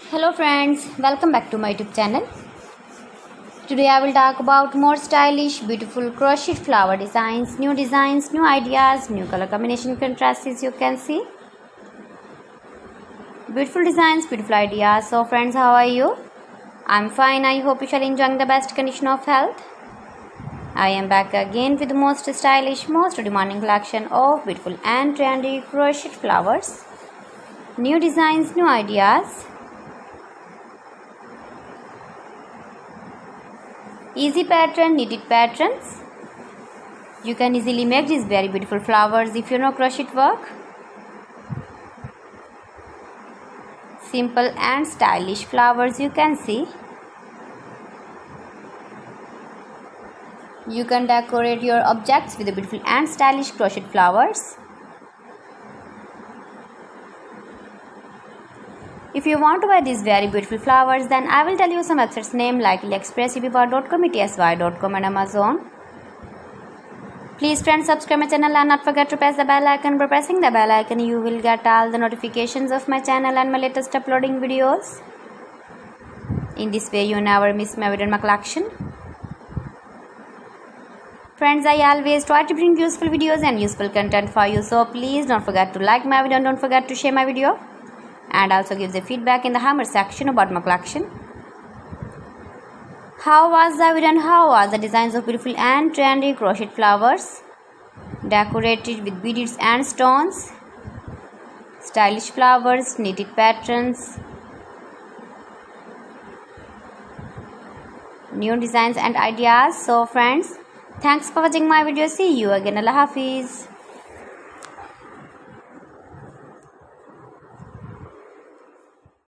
Hello friends, welcome back to my YouTube channel. Today I will talk about more stylish, beautiful crochet flower designs, new ideas, new color combination contrasts as you can see. Beautiful designs, beautiful ideas. So friends, how are you? I'm fine. I hope you shall enjoying the best condition of health. I am back again with the most stylish, most demanding collection of beautiful and trendy crochet flowers. New designs, new ideas. Easy pattern, knitted patterns. You can easily make these very beautiful flowers if you know crochet work. Simple and stylish flowers you can see. You can decorate your objects with the beautiful and stylish crochet flowers. If you want to buy these very beautiful flowers, then I will tell you some websites name like AliExpress, eBay.com, ETSY.com and Amazon. Please friends, subscribe my channel and not forget to press the bell icon. By pressing the bell icon, you will get all the notifications of my channel and my latest uploading videos. In this way, you never miss my video in my collection. Friends, I always try to bring useful videos and useful content for you. So please don't forget to like my video and don't forget to share my video. And also give the feedback in the comment section about my collection. How was the video and how was the designs of beautiful and trendy crochet flowers decorated with beads and stones, stylish flowers, knitted patterns, new designs and ideas. So friends, thanks for watching my video. See you again. Allah Hafiz.